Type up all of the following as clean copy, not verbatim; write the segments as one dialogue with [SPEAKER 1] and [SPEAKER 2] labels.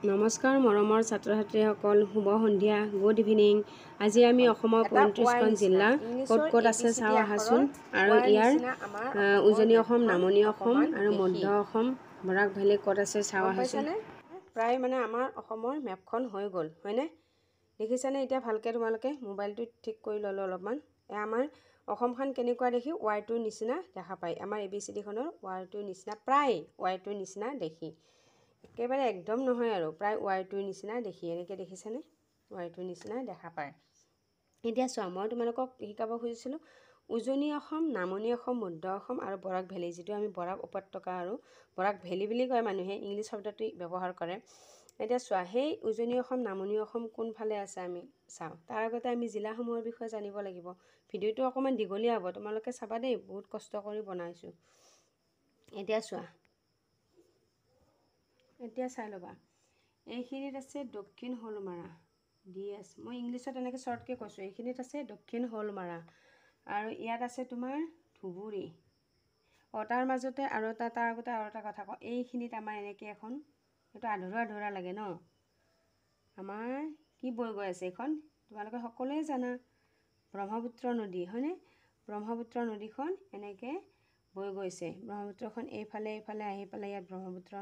[SPEAKER 1] নমস্কাৰ মৰমৰ ছাত্ৰ ছাত্ৰীসকল, শুভ সন্ধিয়া, গুড ইভিনিং। আজি আমি অসমৰ ৩৫খন জিলা ক'ত ক'ত আছে চাওঁ আহাচোন। আৰু ইয়াৰ উজনি অসম, নামনি অসম আৰু মধ্য অসম, বৰাক ভেলী ক'ত আছে চাওঁ আহাচোন। প্ৰায় মানে আমাৰ অসমৰ মেপখন হৈ গ'ল, হয়নে? দেখিছানে? এতিয়া ভালকৈ তোমালোকে মোবাইলটো ঠিক কৰি ল'লোঁ অলপমান। আমাৰ অসমখন কেনেকুৱা দেখি ৱাইটোৰ নিচিনা দেখা পায়। আমাৰ ABCDখনৰ ৱাইটোৰ নিচিনা, প্ৰায় ৱাইটোৰ নিচিনা দেখি। একেবাৰে একদম নহয় আৰু প্ৰায় ৱাইটোৰ নিচিনা দেখি, এনেকৈ দেখিছেনে? ৱাইটোৰ নিচিনা দেখা পায়। এতিয়া চোৱা, মই তোমালোকক শিকাব খুজিছিলোঁ উজনি অসম, নামনি অসম, মধ্য অসম আৰু বৰাক ভেলী, যিটো আমি বৰাক উপত্যকা আৰু বৰাক ভেলী বুলি কয়, মানুহে ইংলিছ শব্দটো ব্যৱহাৰ কৰে। এতিয়া চোৱা, সেই উজনি অসম, নামনি অসম কোনফালে আছে আমি চাওঁ। তাৰ আগতে আমি জিলাসমূহৰ বিষয়ে জানিব লাগিব। ভিডিঅ'টো অকণমান দীঘলীয়া হ'ব, তোমালোকে চাবা দেই, বহুত কষ্ট কৰি বনাইছোঁ। এতিয়া চোৱা, এতিয়া চাই ল'বা, এইখিনিত আছে দক্ষিণ শ'লমাৰা, DS। মই ইংলিছত এনেকৈ শ্বৰ্টকৈ কৈছোঁ। এইখিনিত আছে দক্ষিণ শ'লমাৰা আৰু ইয়াত আছে তোমাৰ ধুবুৰী। তাৰ মাজতে আৰু তাৰ আগতে আৰু এটা কথা কওঁ, এইখিনিত আমাৰ এনেকৈ এখন, এইটো আধৰুৱা আধৰুৱা লাগে ন? আমাৰ কি বৈ গৈ আছে এইখন? তোমালোকে সকলোৱে জানা, ব্ৰহ্মপুত্ৰ নদী, হয়নে? ব্ৰহ্মপুত্ৰ নদীখন এনেকৈ বৈ গৈছে। ব্ৰহ্মপুত্ৰখন এইফালে এইফালে আহি পেলাই ইয়াত ব্ৰহ্মপুত্ৰ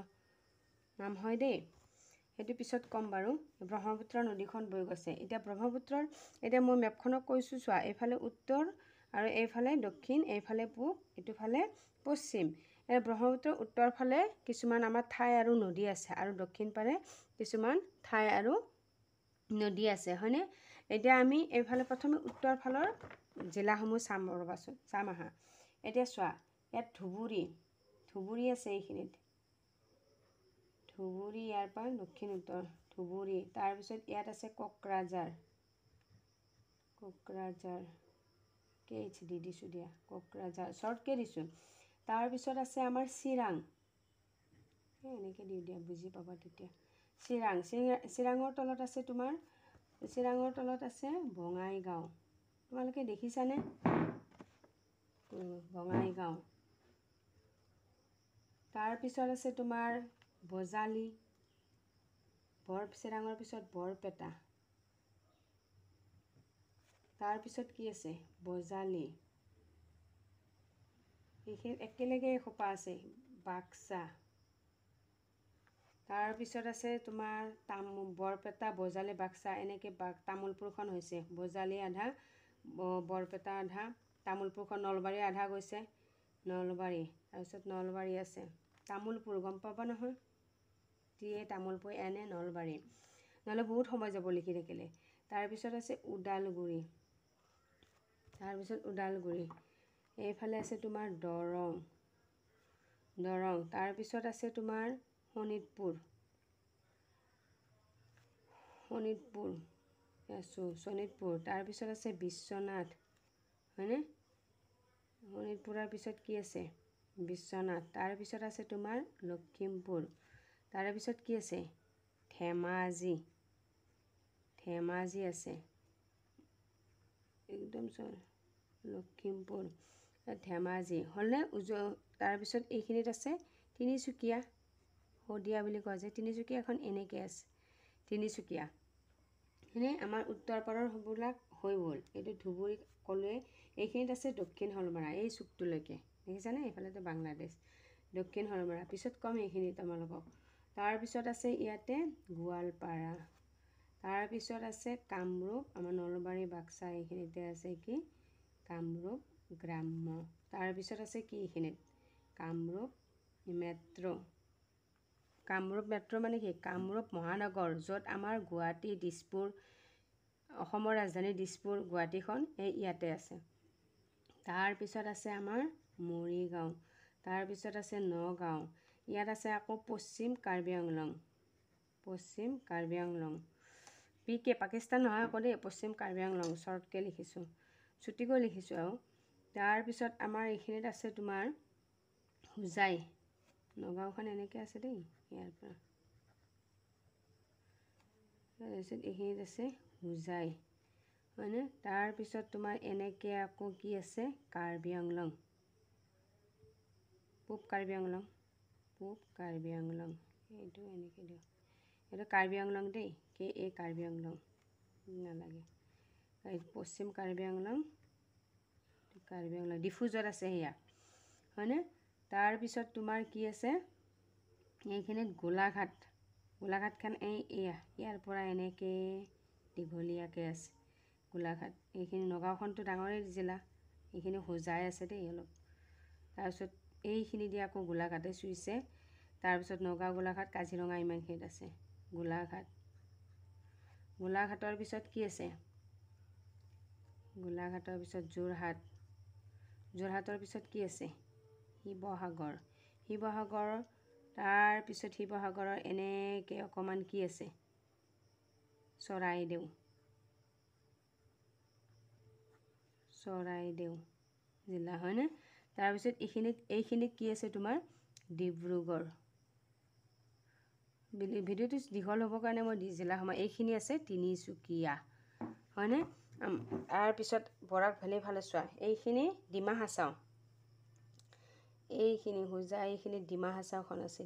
[SPEAKER 1] নাম হয় দেই, সেইটো পিছত ক'ম বাৰু। ব্ৰহ্মপুত্ৰ নদীখন বৈ গৈছে। এতিয়া ব্ৰহ্মপুত্ৰৰ, এতিয়া মই মেপখনক কৈছোঁ চোৱা, এইফালে উত্তৰ আৰু এইফালে দক্ষিণ, এইফালে পূব, এইটোফালে পশ্চিম। ব্ৰহ্মপুত্ৰৰ উত্তৰ ফালে কিছুমান আমাৰ ঠাই আৰু নদী আছে আৰু দক্ষিণ পাৰে কিছুমান ঠাই আৰু নদী আছে, হয়নে? এতিয়া আমি এইফালে প্ৰথমে উত্তৰ ফালৰ জিলাসমূহ চাম ৰ'বাচোন, চাম আহা। এতিয়া চোৱা, ইয়াত ধুবুৰী আছে এইখিনিত। ধুবুৰী, ইয়াৰ পৰা দক্ষিণ উত্তৰ ধুবুৰী। তাৰপিছত ইয়াত আছে কোকৰাঝাৰ, KHD দিছোঁ দিয়া, কোকৰাঝাৰ শ্বৰ্টকৈ দিছোঁ। তাৰপিছত আছে আমাৰ চিৰাং, এনেকৈ দিওঁ দিয়া, বুজি পাবা তেতিয়া। চিৰাঙৰ তলত আছে তোমাৰ, চিৰাঙৰ তলত আছে বঙাইগাঁও। তোমালোকে দেখিছানে? বঙাইগাঁও। তাৰপিছত আছে তোমাৰ বজালি, চিৰাঙৰ পিছত বৰপেটা। তাৰপিছত কি আছে? বজালি। এইখিনি একেলগে এসোপা আছে, বাক্সা। তাৰপিছত আছে তোমাৰ বৰপেটা, বজালি, বাক্সা, এনেকৈ তামোলপুৰখন হৈছে। বজালি আধা, বৰপেটা আধা, তামোলপুৰখন, নলবাৰী আধা গৈছে, নলবাৰী। তাৰপিছত নলবাৰী আছে, তামোলপুৰ গম পাবা নহয়, তামোলপুৰ, নলবাৰী, নহ'লে বহুত সময় যাব লিখি থাকিলে। তাৰপিছত আছে ওদালগুৰি, এইফালে আছে তোমাৰ দৰং। তাৰপিছত আছে তোমাৰ শোণিতপুৰ, তাৰপিছত আছে বিশ্বনাথ, হয়নে? শোণিতপুৰৰ পিছত কি আছে? বিশ্বনাথ। তাৰপিছত আছে তোমাৰ লখিমপুৰ। তাৰপিছত কি আছে? ধেমাজি আছে, একদম লখিমপুৰ, ধেমাজি হ'লনে? তাৰপিছত এইখিনিত আছে তিনিচুকীয়া, শদিয়া বুলি কোৱা যায়। তিনিচুকীয়াখন এনেকৈ আছে, তিনিচুকীয়া, হয়নে? আমাৰ উত্তৰ পাৰৰ সেইবিলাক হৈ গ'ল। এইটো ধুবুৰী ক'লোৱে। এইখিনিত আছে দক্ষিণ শ'লমাৰা, এই চুকটোলৈকে, দেখিছানে? এইফালেতো বাংলাদেশ, দক্ষিণ শ'লমাৰা। পিছত ক'ম এইখিনি তোমালোকক। তাৰপিছত আছে ইয়াতে গোৱালপাৰা। তাৰপিছত আছে কামৰূপ, আমাৰ নলবাৰী, বাক্সা, এইখিনিতে আছে কি? কামৰূপ গ্ৰাম্য। তাৰপিছত আছে কি এইখিনিত? কামৰূপ মেট্ৰ' মানে কি? কামৰূপ মহানগৰ, য'ত আমাৰ গুৱাহাটী, দিছপুৰ, অসমৰ ৰাজধানী দিছপুৰ, গুৱাহাটীখন এই ইয়াতে আছে। তাৰপিছত আছে আমাৰ মৰিগাঁও। তাৰপিছত আছে নগাঁও। ইয়াত আছে আকৌ পশ্চিম কাৰ্বি আংলং, PK, পাকিস্তান নহয় আকৌ দেই, পশ্চিম কাৰ্বি আংলং, শ্বৰ্টকৈ লিখিছোঁ, ছুটিকৈ লিখিছোঁ আৰু। তাৰপিছত আমাৰ এইখিনিত আছে তোমাৰ হোজাই, নগাঁওখন এনেকৈ আছে দেই, ইয়াৰ পৰা। তাৰপিছত এইখিনিত আছে হোজাই, হয়নে? তাৰপিছত তোমাৰ এনেকৈ আকৌ কি আছে? কাৰ্বি আংলং, পূব কাৰ্বি আংলং, এইটো এনেকৈ দিওঁ। এইটো কাৰ্বি আংলং দেই, KA কাৰ্বি আংলং নালাগে, পশ্চিম কাৰ্বি আংলং, ডিফুজত আছে সেয়া, হয়নে? তাৰপিছত তোমাৰ কি আছে, এইখিনিত গোলাঘাটখন ইয়াৰ পৰা এনেকৈ দীঘলীয়াকৈ আছে গোলাঘাট। এইখিনি নগাঁওখনতো ডাঙৰেই জিলা, এইখিনি হোজাই আছে দেই অলপ। তাৰপিছত এইখিনি দি আকৌ গোলাঘাটে চুইছে। তাৰপিছত নগাঁও, গোলাঘাট, কাজিৰঙা ইমানখিনিত আছে গোলাঘাটৰ পিছত কি আছে, গোলাঘাটৰ পিছত যোৰহাটৰ পিছত কি আছে, শিৱসাগৰ। তাৰপিছত শিৱসাগৰৰ এনেকৈ অকণমান কি আছে, চৰাইদেউ জিলা, হয়নে? তাৰপিছত এইখিনিত কি আছে তোমাৰ, ডিব্ৰুগড়। ভিডিঅ'টো দীঘল হ'বৰ কাৰণে মই জিলা সময়, এইখিনি আছে তিনিচুকীয়া, হয়নে? তাৰপিছত বৰাক ভেলী ফালে চোৱা, এইখিনি ডিমা হাছাও, এইখিনি হোজাই, এইখিনি ডিমা হাছাওখন আছে,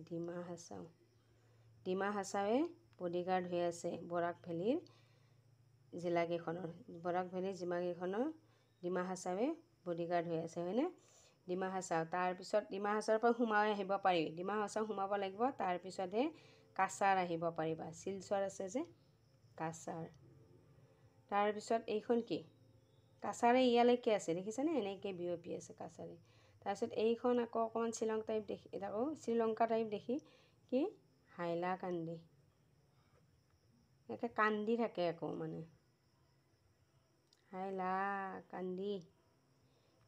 [SPEAKER 1] ডিমা হাছাৱে বডিগাৰ্ড হৈ আছে বৰাক ভেলীৰ জিলাকেইখনৰ, বৰাক ভেলীৰ জিলাকেইখনৰ ডিমা হাছাৱে বডিগাৰ্ড হৈ আছে, হয়নে? ডিমা হাছাও। তাৰপিছত ডিমা হাছাওৰ পৰা সোমাই আহিব পাৰি, ডিমা হাছাও সোমাব লাগিব, তাৰপিছতহে কাছাৰ আহিব পাৰিবা, শিলচৰ আছে যে কাছাৰ। তাৰপিছত এইখন কি, কাছাৰে ইয়ালৈকে আছে, দেখিছেনে? এনেকৈ বিয়পি আছে কাছাৰে। তাৰপিছত এইখন আকৌ অকণমান শ্ৰীলংকা টাইপ দেখি কি, হাইলাকান্দি, একে কান্দি থাকে আকৌ মানে হাইলাকান্দি।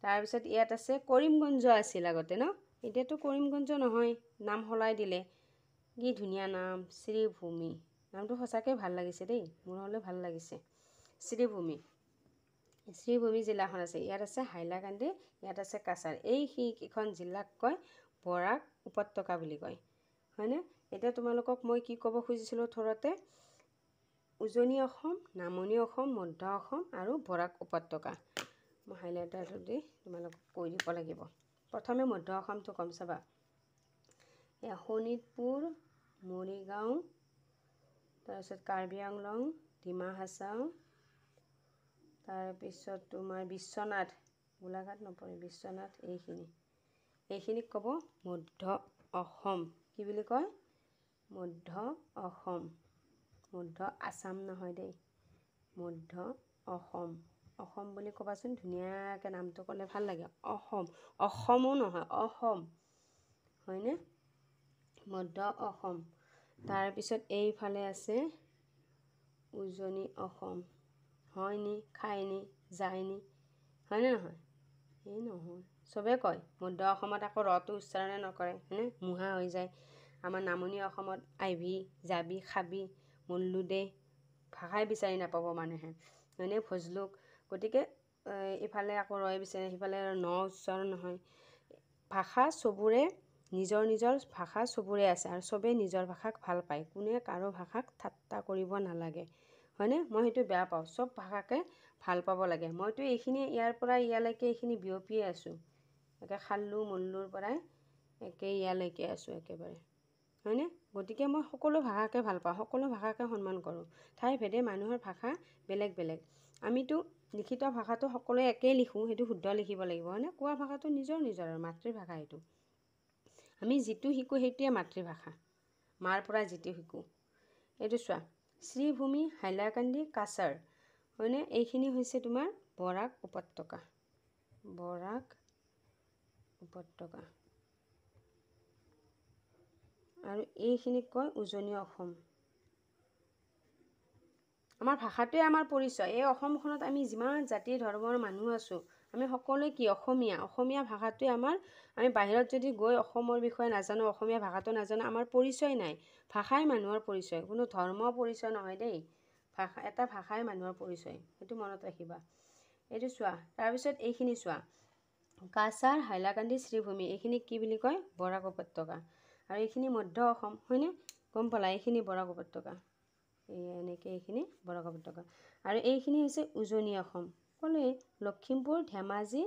[SPEAKER 1] তাৰপিছত ইয়াত আছে কৰিমগঞ্জ আছিল আগতে ন, এতিয়াতো কৰিমগঞ্জ নহয়, নাম সলাই দিলে। কি ধুনীয়া নাম, শ্ৰীভূমি, নামটো সঁচাকৈ ভাল লাগিছে দেই, মোৰ হ'লে ভাল লাগিছে। শ্ৰীভূমি জিলাখন আছে, ইয়াত আছে হাইলাকান্দি, ইয়াত আছে কাছাৰ। এইকেইখন জিলাক কয় বৰাক উপত্যকা বুলি কয়, হয়নে? এতিয়া তোমালোকক মই কি ক'ব খুজিছিলোঁ থোৰতে, উজনি অসম, নামনি অসম, মধ্য অসম আৰু বৰাক উপত্যকা। মই হাইলাইটাৰটো দি তোমালোকক কৈ দিব লাগিব। প্ৰথমে মধ্য অসমটো কম, চাবা, এয়া শোণিতপুৰ, মৰিগাঁও, তাৰপিছত কাৰ্বি আংলং, ডিমা হাছাও, তাৰপিছত তোমাৰ বিশ্বনাথ, গোলাঘাট নপৰে, বিশ্বনাথ, এইখিনিক ক'ব মধ্য অসম। কি বুলি কয়, মধ্য অসম, মধ্য আছাম নহয় দেই, মধ্য অসম বুলি ক'বাচোন, ধুনীয়াকৈ নামটো ক'লে ভাল লাগে, অসমো নহয়, অসম, হয়নে? মধ্য অসম। তাৰপিছত এইফালে আছে উজনি অসম, হয়নি, খায়নি, যায়নি, হয়নে নহয়? এই নহয়, চবে কয় মধ্য অসমত আকৌ ৰটো উচ্চাৰণে নকৰে, হয়নে? মুহা হৈ যায়। আমাৰ নামনি অসমত আইভি, যাবি, খাবি, মল্লুদে, ভাষাই বিচাৰি নাপাব মানুহে, হয়নে? ভজলুক। গতিকে ইফালে আকৌ ৰয় বিচাৰে, সিফালে ন উচ্চাৰণ নহয়। ভাষা চবৰে নিজৰ ভাষা চবৰে আছে, আৰু চবেই নিজৰ ভাষাক ভাল পায়, কোনে কাৰো ভাষাক ঠাট্টা কৰিব নালাগে, হয়নে? মই সেইটো বেয়া পাওঁ, চব ভাষাকে ভাল পাব লাগে। মইতো এইখিনি ইয়াৰ পৰা ইয়ালৈকে এইখিনি বিয়পিয়ে আছোঁ, একে খাল্লু মল্লুৰ পৰাই একে ইয়ালৈকে আছোঁ একেবাৰে, হয়নে? গতিকে মই সকলো ভাষাকে ভাল পাওঁ, সকলো ভাষাকে সন্মান কৰোঁ। ঠাই ভেদে মানুহৰ ভাষা বেলেগ বেলেগ। আমিতো লিখিত ভাষাটো সকলোৱে একেই লিখোঁ, সেইটো শুদ্ধ লিখিব লাগিব, হয়নে? কোৱা ভাষাটো নিজৰ আৰু মাতৃভাষা এইটো। আমি যিটো শিকোঁ সেইটোৱে মাতৃভাষা, মাৰ পৰা যিটো শিকোঁ। এইটো চোৱা, শ্ৰীভূমি, হাইলাকান্দি, কাছাৰ, হয়নে? এইখিনি হৈছে তোমাৰ বৰাক উপত্যকা, আৰু এইখিনিক কয় উজনি অসম। আমাৰ ভাষাটোৱে আমাৰ পৰিচয়। এই অসমখনত আমি যিমান জাতি ধৰ্মৰ মানুহ আছোঁ, আমি সকলোৱে কি, অসমীয়া ভাষাটোৱে আমাৰ, আমি বাহিৰত যদি গৈ অসমৰ বিষয়ে নাজানো, অসমীয়া ভাষাটো নাজানো, আমাৰ পৰিচয় নাই। ভাষাই মানুহৰ পৰিচয়, কোনো ধৰ্ম পৰিচয় নহয় দেই, এটা ভাষাই মানুহৰ পৰিচয়, সেইটো মনত ৰাখিবা। এইটো চোৱা, তাৰপিছত এইখিনি চোৱা, কাছাৰ, হাইলাকান্দি, শ্ৰীভূমি, এইখিনি কি বুলি কয়, বৰাক উপত্যকা। আৰু এইখিনি মধ্য অসম, হয়নে? গম পালা, এইখিনি বৰাক উপত্যকা, এনেকৈ এইখিনি বৰাক উপত্যকা। আৰু এইখিনি হৈছে উজনি অসম, ক'লোৱেই, লখিমপুৰ, ধেমাজি,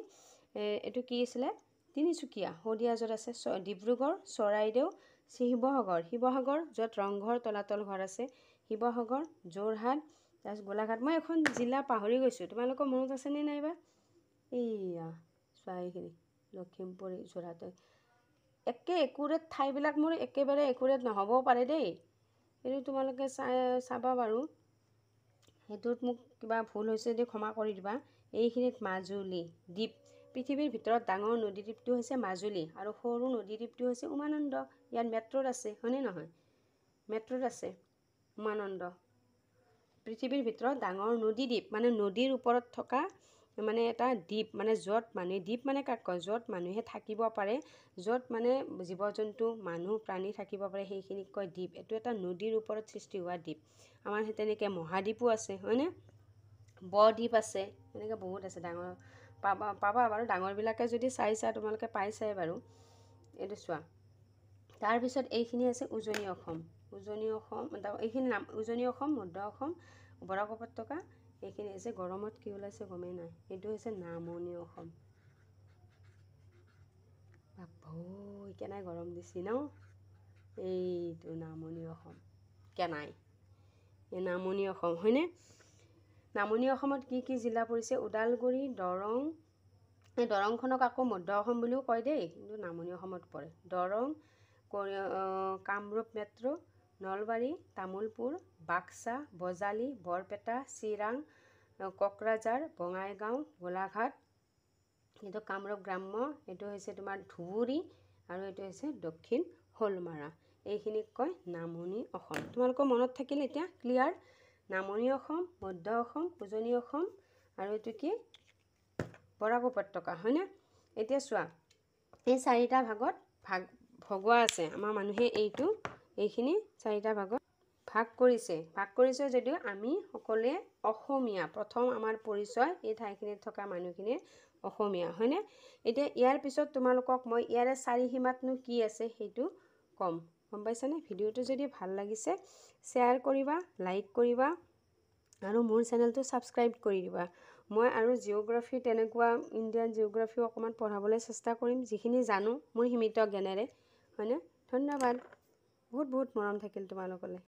[SPEAKER 1] এইটো কি আছিলে, তিনিচুকীয়া, শদিয়া য'ত আছে, ডিব্ৰুগড়, চৰাইদেউ, শিৱসাগৰ য'ত ৰংঘৰ তলাতল ঘৰ আছে, শিৱসাগৰ, যোৰহাট, তাৰপিছত গোলাঘাট। মই এখন জিলা পাহৰি গৈছোঁ, তোমালোকৰ মনত আছেনে নাইবা? এইয়া চোৱা এইখিনি লখিমপুৰ, যোৰহাট, একুৰেট ঠাইবিলাক মোৰ একেবাৰে একুৰেট নহ'বও পাৰে দেই, সেইটো তোমালোকে চাবা বাৰু। সেইটোত মোক কিবা ভুল হৈছে যদি ক্ষমা কৰি দিবা। এইখিনিত মাজুলী দ্বীপ, পৃথিৱীৰ ভিতৰত ডাঙৰ নদীদ্বীপটো হৈছে মাজুলী আৰু সৰু নদীদ্বীপটো হৈছে উমানন্দ। ইয়াত মেট্ৰ'ত আছে, হয়নে নহয়? মেট্ৰ'ত আছে উমানন্দ। পৃথিৱীৰ ভিতৰত ডাঙৰ নদীদ্বীপ মানে নদীৰ ওপৰত থকা মানে এটা দ্বীপ, মানে য'ত মানুহে, দ্বীপ মানে কাক কয়? য'ত মানুহে থাকিব পাৰে, য'ত মানে জীৱ জন্তু মানুহ প্ৰাণী থাকিব পাৰে, সেইখিনিক কয় দ্বীপ। এইটো এটা নদীৰ ওপৰত সৃষ্টি হোৱা দ্বীপ। আমাৰ সেই তেনেকৈ মহাদ্বীপো আছে, হয়নে? বদ্বীপ আছে, এনেকৈ বহুত আছে ডাঙৰ। পাবা বাৰু, ডাঙৰবিলাকে যদি চাইছা তোমালোকে পাইছাই বাৰু। এইটো চোৱা। তাৰপিছত এইখিনি আছে উজনি অসম। এইখিনি নাম উজনি অসম, মধ্য অসম, বৰাক উপত্যকা। এইখিনি আছে, গৰমত কি ওলাইছে গমেই নাই। এইটো হৈছে নামনি অসম। বাপৌ কেনাই গৰম দিছে ন? এইটো নামনি অসম কেনাই, এই নামনি অসম, হয়নে? নামনি অসমত কি কি জিলা পৰিছে? ওদালগুৰি, দৰং। এই দৰংখনক আকৌ মধ্য অসম বুলিও কয় দেই, কিন্তু নামনি অসমত পৰে। দৰং, কামৰূপ মেট্ৰ', নলবাৰী, তামোলপুৰ, বাক্সা, বজালী, বৰপেটা, চিৰাং, কোকৰাঝাৰ, বঙাইগাঁও, গোলাঘাট। এইটো কামৰূপ গ্ৰাম্য, এইটো হৈছে তোমাৰ ধুবুৰী আৰু এইটো হৈছে দক্ষিণ শোলমাৰা। এইখিনিক কয় নামনি অসম। তোমালোকৰ মনত থাকিল এতিয়া ক্লিয়াৰ? নামনি অসম, মধ্য অসম, উজনি অসম আৰু এইটো কি? বৰাক উপত্যকা, হয়নে? এতিয়া চোৱা, এই চাৰিটা ভাগত ভগোৱা আছে। আমাৰ মানুহে এইখিনি চাৰিটা ভাগত ভাগ কৰিছে যদিও আমি সকলোৱে অসমীয়া। প্ৰথম আমাৰ পৰিচয় এই ঠাইখিনিত থকা মানুহখিনিৰ অসমীয়া, হয়নে? এতিয়া ইয়াৰ পিছত তোমালোকক মই ইয়াৰে চাৰিসীমাতনো কি আছে সেইটো ক'ম, গম পাইছানে? ভিডিঅ'টো যদি ভাল লাগিছে শ্বেয়াৰ কৰিবা, লাইক কৰিবা আৰু মোৰ চেনেলটো ছাবস্ক্ৰাইব কৰি দিবা। মই আৰু জিঅ'গ্ৰাফী তেনেকুৱা ইণ্ডিয়ান জিঅ'গ্ৰাফী অকণমান পঢ়াবলৈ চেষ্টা কৰিম, যিখিনি জানো মোৰ সীমিত জ্ঞানেৰে, হয়নে? ধন্যবাদ। বহুত মৰম থাকিল তোমালোকলৈ।